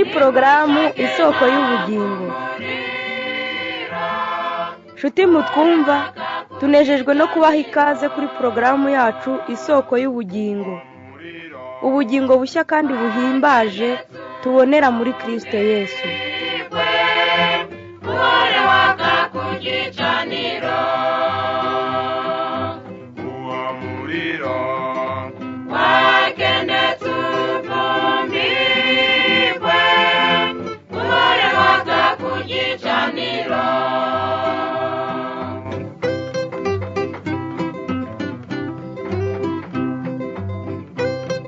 ni porogaramu isoko y'ubugingo. Nshuti mutwumva, tunejejwe no kubaha ikaze kuri porogaramu yacu isoko y'ubugingo. Ubugingo bushya kandi buhimbaje tubonera muri Kristo Yesu.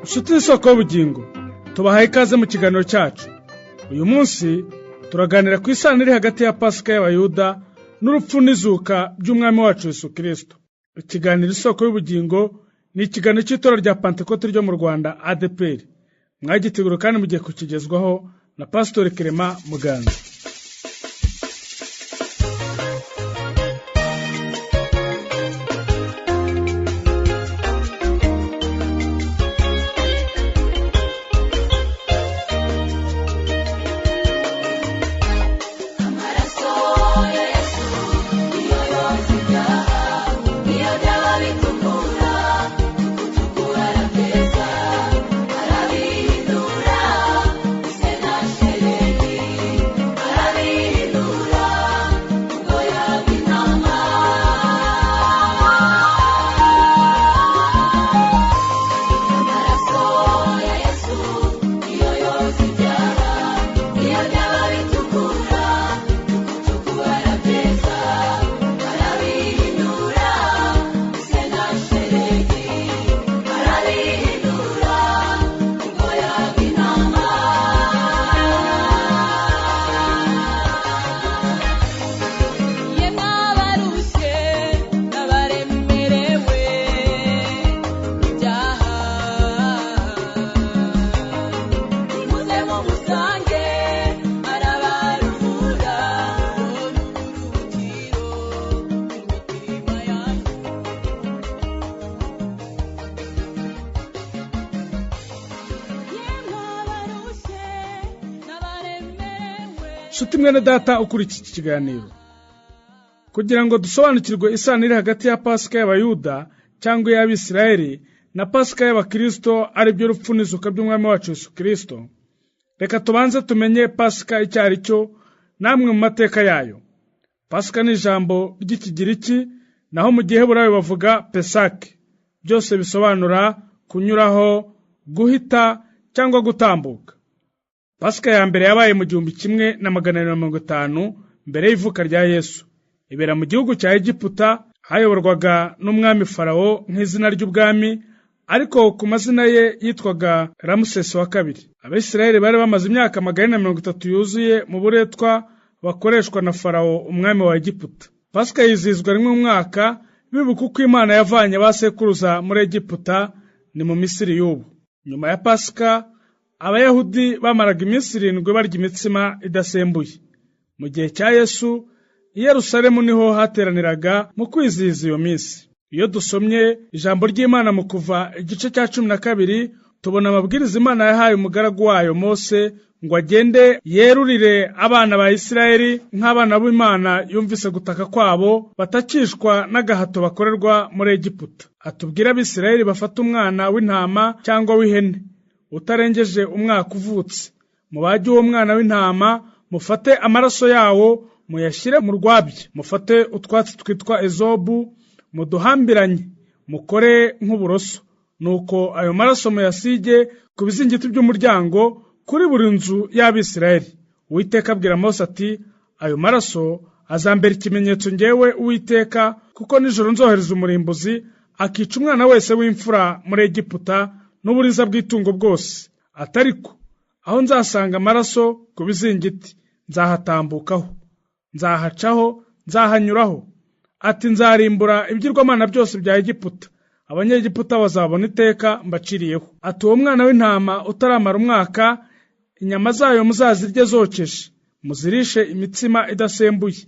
Nshuti y'isoko y'ubugingo, tubahaye ikaze mu kiganiro cyacu. Uyu munsi turaganira ku isano iri hagati ya Pasika y'Abayuda n'urupfu n'izuka by'umwami wacu Yesu Kristo. Ikiganiro isoko y'ubugingo ni ikiganiro cy'itorero rya Pentecote ryo mu Rwanda ADPR. Mwagitegura kandi mugiye kukigezwaho na Pastor Clement Muganza. Nshuti mwene data ukurikira iki kiganiro, kugira ngo dusobanukirwe isano iri hagati ya Pasika y'Abayuda cyangwa y'Abisirayeli na Pasika y'Abakristo, ari byo rupfu n'izuka by'umwami wacu Yesu Kristo, reka tubanze tumenye Pasika icyo ari cyo namwe mu mateka yayo. Pasika ni ijambo ry'Ikigiriki, naho mu Giheburayo bavuga Pesach, byose bisobanura kunyuraho, guhita cyangwa gutambuka. Pasika ya mbere yabaye mu 1150 mbere y'ivuka rya Yesu. Ibera mu gihugu cya Egiputa, hayoborwaga n'umwami Farawo nk'izina ry'ubwami, ariko ku mazina ye yitwaga Ramsesi wa kabiri. Abisirayeli bari bamaze imyaka 130 yuzuye mu buretwa bakoreshwa na Farawo umwami wa Egiputa. Pasika yizihizwa rimwe mu mwaka, bibuka uko Imana yavanye abasekuruza muri Egiputa ni mu Misiri y'ubu. Nyuma ya Pasika, Abayahudi bamaraga iminsi 7 barya imitsima idasembuye. Mu gihe cya Yesu, i Yerusalemu niho hateraniraga mu kwizihiza iyo minsi. Iyo dusomye ijambo ry'Imana mu Kuva igice cya 12, tubona amabwiriza Imana yahaye umugaragu wayo Mose ngo agende yerurire abana ba Isirayeli nk'abana b'Imana yumvise gutaka kwabo, batakishwa n'agahato bakorerwa muri Egiputa. Atubwira Abisirayeli bafata umwana w'intama cyangwa w'ihene utarengeje umwaka uvutse, mubajye uwo mwana w'intama, mufate amaraso yawo muyashyire mu rwabye, mufate utwatsi twitwa ezobu muduhambiranye, mukore nk'uburoso, nuko ayo maraso muyasige ku bizingiti by'umuryango kuri buri nzu y'Abisirayeli. Uwiteka abwira Mose ati, ayo maraso azambera ikimenyetso njyewe Uwiteka, kuko nijoro nzohereza umurimbuzi akica umwana wese w'imfura muri Egiputa n'uburiza bw'itungo bwose. Atariko aho nzasanga amaraso ku bizingiti nzahatambukaho, nzahacaho, nzahanyuraho. Ati nzarimbura ibigirwamana byose bya Egiputa, Abanyegiputa bazabona iteka mbaciriyeho. Ati uwo mwana w'intama utaramara umwaka, inyama zayo muzazirye zokeje, muzirishe imitsima idasembuye.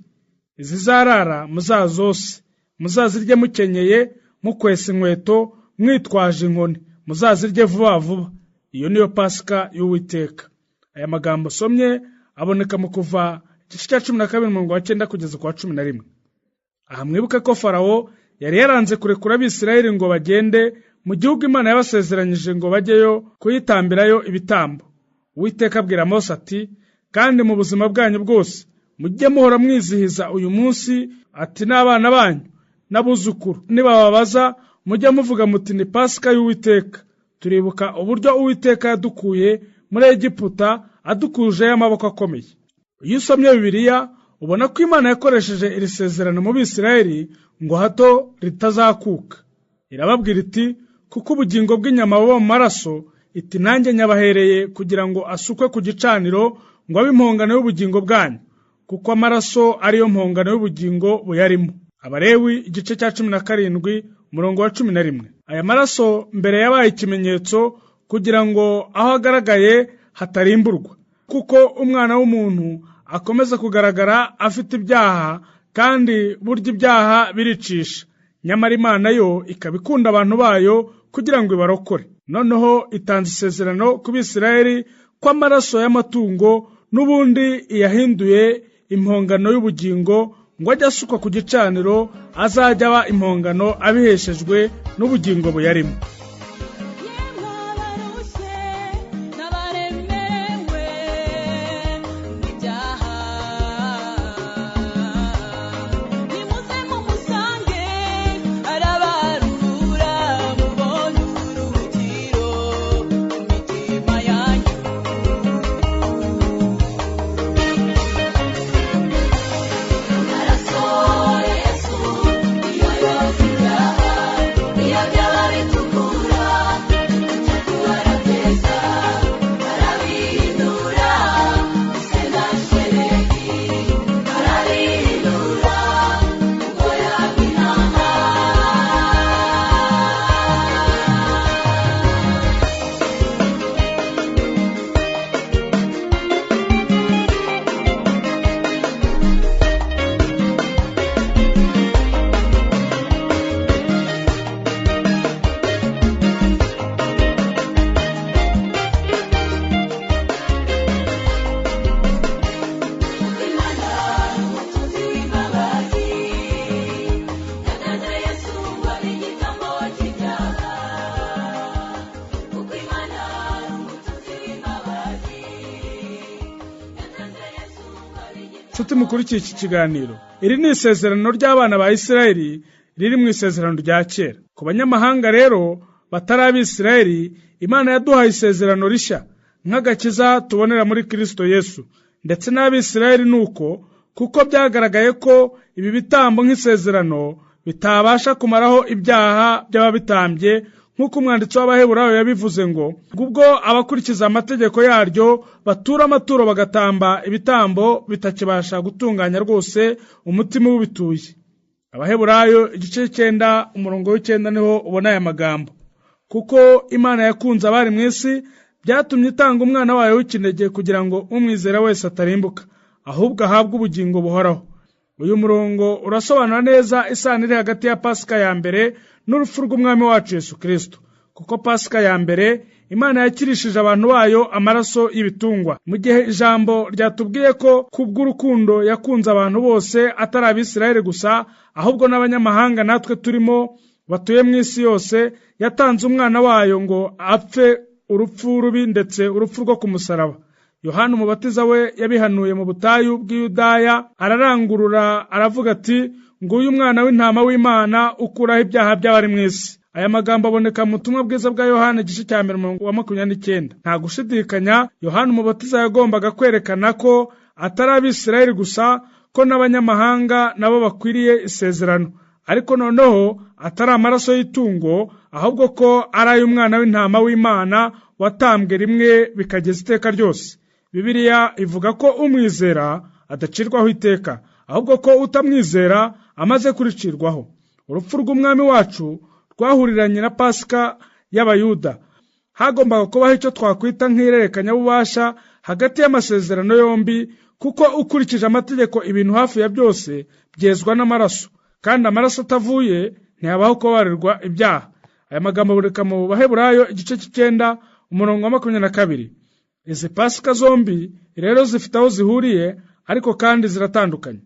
Izizarara muzazose, muzazirye mukenyeye, mukwesa inkweto, mwitwaje inkoni, muzazirye vuba vuba. Iyo niyo Pasika y'Uwiteka. aya magambo somye aboneka mu Kuva igice cya 12:9 kugeza kwa 11. aha mwibuke ko Farawo yari yaranze kurekura Abisirayeli ngo bagende mu gihugu Imana yabasezeranyije ngo bajyeyo kuyitambirayo ibitambo. Uwiteka abwira Mose ati, kandi mu buzima bwanyu bwose mujye muhora mwizihiza uyu munsi, ati n'abana banyu n'abuzukuru nibababaza mujye muvuga muti ni Pasika y'Uwiteka. Turibuka uburyo Uwiteka yadukuye muri Egiputa adukujeyo amaboko akomeye. Iyo usomye Bibiliya ubona ko Imana yakoresheje iri sezerano mu Bisirayeli ngo hato ritazakuka. Irababwira iti, kuko ubugingo bw'inyama buba mu maraso, iti nanjye nyabahereye kugira ngo asukwe ku gicaniro ngo abe impongano y'ubugingo bwanyu, kuko amaraso ariyo mpongano y'ubugingo buyarimo. Abalewi igice cya 17:11. Aya maraso mbere yabaye ikimenyetso kugira ngo aho agaragaye hatarimburwa, kuko umwana w'umuntu akomeza kugaragara afite ibyaha, kandi burya ibyaha biricisha. Nyamara Imana yo ikabikunda abantu bayo kugira ngo ibarokore. Noneho itanze isezerano ku Bisirayeli ko amaraso y'amatungo n'ubundi iyahinduye impongano y'ubugingo ngo ajye asukwa ku gicaniro, azajya aba impongano abiheshejwe n'ubugingo buyarimo. Nshuti mukurikiye iki kiganiro, iri ni isezerano ry'abana ba Isirayeli riri mu isezerano rya kera. Ku banyamahanga rero batari Abisirayeli, Imana yaduhaye isezerano rishya nk'agakiza tubonera muri Kristo Yesu. Ndetse n'Abisirayeli nuko, kuko byagaragaye ko ibi bitambo nk'isezerano bitabasha kumaraho ibyaha by'ababitambye, nk'uko umwanditsi w'Abaheburayo yabivuze ngo, ubwo abakurikiza amategeko yaryo batura amaturo bagatamba ibitambo bitakibasha gutunganya rwose umutima w'ubituye. Abaheburayo igice 9:9 niho ubona aya magambo. Kuko Imana yakunze abari mu isi, byatumye itanga umwana wayo w'ikinege kugira ngo umwizera wese atarimbuka, ahubwo ahabwe ubugingo buhoraho. Uyu murongo urasobanura neza isano iri hagati ya Pasika ya mbere n'urupfu rw'umwami wacu Yesu Kristo. Kuko Pasika ya mbere Imana yakirishije abantu bayo amaraso y'ibitungwa, mu gihe ijambo ryatubwiye ko kubw'urukundo yakunze abantu bose atari Abisirayeli gusa, ahubwo n'abanyamahanga natwe turimo batuye mu isi yose, yatanze umwana wayo ngo apfe urupfu rubi, ndetse urupfu rwo ku musaraba. Yohana umubatiza we yabihanuye mu butayu bw'Iyudaya, ararangurura aravuga ati, nguyu umwana w'intama w'Imana ukuraho ibyaha by'abari mu isi. Aya magambo aboneka mu butumwa bwiza bwa Yohana igice cya 1:29. Nta gushidikanya Yohana umubatiza yagombaga kwerekana ko atari Abisirayeli gusa, ko n'abanyamahanga nabo bakwiriye isezerano, ariko noneho atari amaraso y'itungo, ahubwo ko ari ay'umwana w'intama w'Imana watambwe rimwe bikageza iteka ryose. Bibiliya ivuga ko umwizera adacirwaho iteka, ahubwo ko utamwizera amaze kuricirwaho. Urupfu rw'umwami wacu rwahuriranye na Pasika y'Abayuda. Hagombaga kubaho icyo twakwita nk'irerekanyabubasha hagati y'amasezerano yombi, kuko ukurikije amategeko ibintu hafi ya byose byezwa n'amaraso, kandi amaraso atavuye ntihabaho kubabarirwa ibyaha. Aya magambo aboneka mu Baheburayo igice 9:22. Izi pasika zombi rero zifite aho zihuriye ariko kandi ziratandukanye.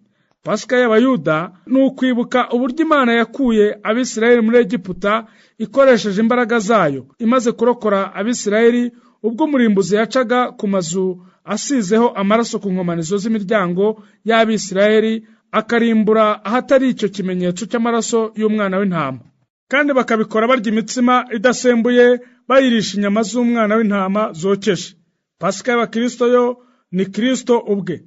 Pasika y'Abayuda ni ukwibuka uburyo Imana yakuye Abisirayeli muri Egiputa ikoresheje imbaraga zayo, imaze kurokora Abisirayeli ubwo umurimbuzi yacaga ku mazu asizeho amaraso ku nkomanizo z'imiryango y'Abisirayeli, akarimbura ahatari icyo kimenyetso cy'amaraso y'umwana w'intama. Kandi bakabikora barya imitsima idasembuye, bayirisha inyama z'umwana w'intama zokeje. Pasika y'Abakristo yo ni Kristo ubwe.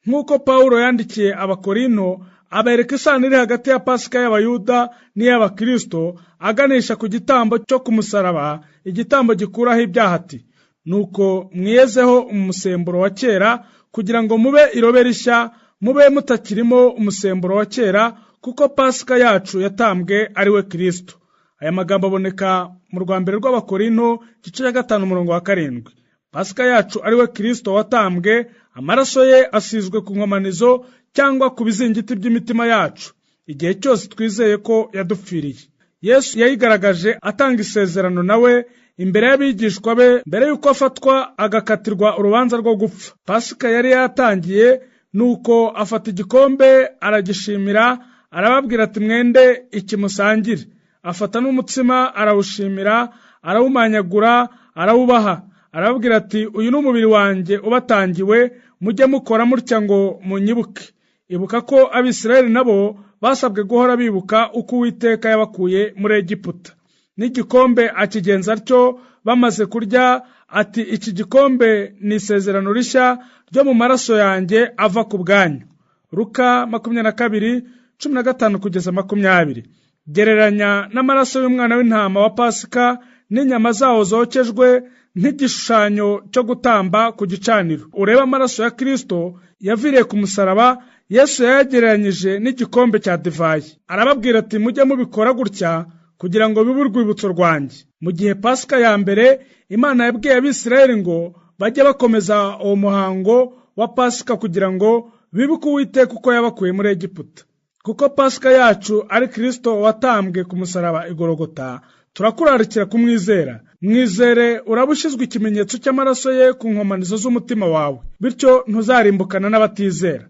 Nk'uko Pawulo yandikiye Abakorinto, abereka isano iri hagati ya Pasika y'Abayuda n'iy'Abakristo, aganisha ku gitambo cyo ku musaraba, igitambo gikuraho ibyaha ati: nuko mwiyezeho umusemburo wa kera, kugira ngo mube irobe rishya, mube mutakirimo umusemburo wa kera, kuko Pasika yacu yatambwe ari we Kristo. Aya magambo aboneka mu rwambere rw'Abakorinto igice cya 5:7. Pasika yacu ari we Kristo watambwe, amaraso ye asizwe ku nkomanizo cyangwa ku bizingiti by'imitima yacu, igihe cyose twizeye ko yadupfiriye. Yesu yayigaragaje atanga isezerano nawe imbere y'abigishwa be mbere yuko afatwa agakatirwa urubanza rwo gupfa. Pasika yari yatangiye, nuko afata igikombe aragishimira, arababwira ati mwende iki musangire. Afata n'umutsima arawushimira, arawumanyagura, arawubaha, arababwira ati uyu ni umubiri wanjye ubatangiwe, mujye mukora mutya ngo munyibuke. Ibuka ko Abisirayeli nabo basabwe guhora bibuka uko Uwiteka yabakuye muri Egiputa. N'igikombe akigenza atyo, bamaze kurya ati iki gikombe ni isezerano rishya ryo mu maraso yanjye ava ku bwanyu. Luka 22:15-20. Gereranya n'amaraso y'umwana w'intama wa Pasika n'inyama zawo zokejwe nk'igishushanyo cyo gutamba ku gicaniro. Ureba amaraso ya Kristo yaviriye ku musaraba, Yesu yayagereranyije n'igikombe cya divayi. Arababwira ati mujye mubikora gutya kugira ngo bibe urwibutso rwanjye. Mu gihe Pasika ya mbere Imana yabwiye Abisirayeli ngo bajye bakomeza uwo muhango wa Pasika kugira ngo bibuke Uwiteka uko yabakuye muri Egiputa. Kuko Pasika yacu ari Kristo watambwe ku musaraba i Golgota, turakurarikira kumwizera. Mwizere urabushyizwe ikimenyetso cy'amaraso ye ku nkomanizo z'umutima wawe, bityo ntuzarimbukana n'abatizera.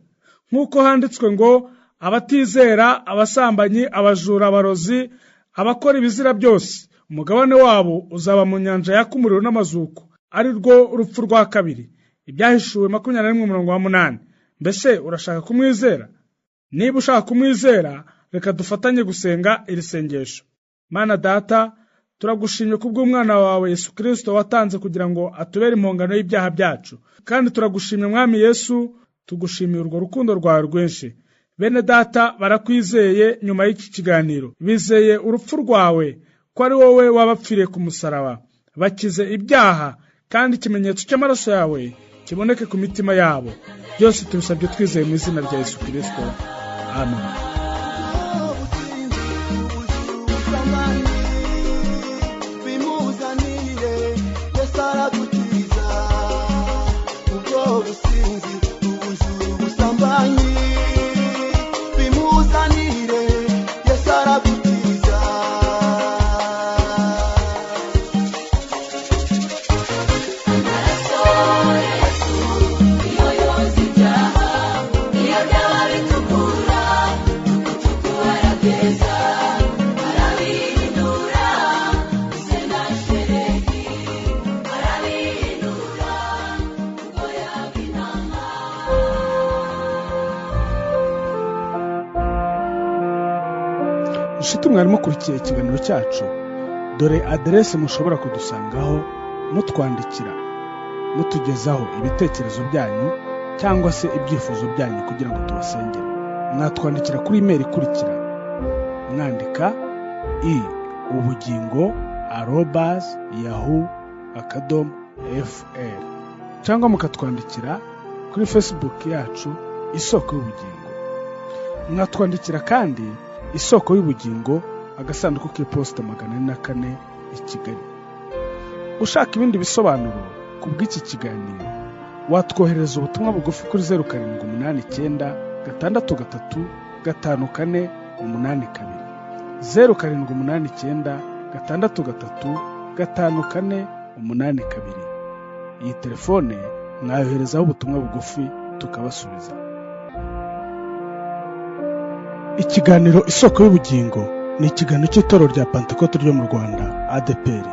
Nk'uko handitswe ngo abatizera, abasambanyi, abajura, abarozi, abakora ibizira byose, umugabane wabo uzaba mu nyanja yaka umuriro n'amazuku, ari rwo urupfu rwa kabiri. Ibyahishuwe 21:8. Mbese urashaka kumwizera? Niba ushaka kumwizera, reka dufatanye gusenga iri sengesho. Mana Data, turagushimye kubw'umwana wawe Yesu Kristo watanze kugira ngo atubere impongano y'ibyaha byacu. Kandi turagushimye Mwami Yesu, tugushimiye urwo rukundo rwawe rwinshi. Bene Data barakwizeye nyuma y'iki kiganiro, bizeye urupfu rwawe, ko ari wowe wabapfiriye ku musaraba. Bakize ibyaha, kandi ikimenyetso cy'amaraso yawe kiboneke ku mitima yabo. Byose tubisabye twizeye mu izina rya Yesu Kristo. Amen. Inshuti mwarimo kurikiye ikiganiro cyacu, dore aderese mushobora kudusangaho mutwandikira, mutugezaho ibitekerezo byanyu cyangwa se ibyifuzo byanyu kugira ngo tubasengere. Mwatwandikira kuri email ikurikira: mwandika ubugingo@yahoo.fr, cyangwa mukatwandikira kuri Facebook yacu Isoko y'Ubugingo. Mwatwandikira kandi Isoko y'Ubugingo, agasanduku k'iposita 404 i Kigali. Ushaka ibindi bisobanuro ku bw'iki kiganiro, watwohereza ubutumwa bugufi kuri 0789635482, 0789635482. iyi telefone mwayoherezaho ubutumwa bugufi tukabasubiza. Ikiganiro Isoko y'Ubugingo ni ikiganiro cy'itorero rya Pentekote ryo mu Rwanda ADEPR.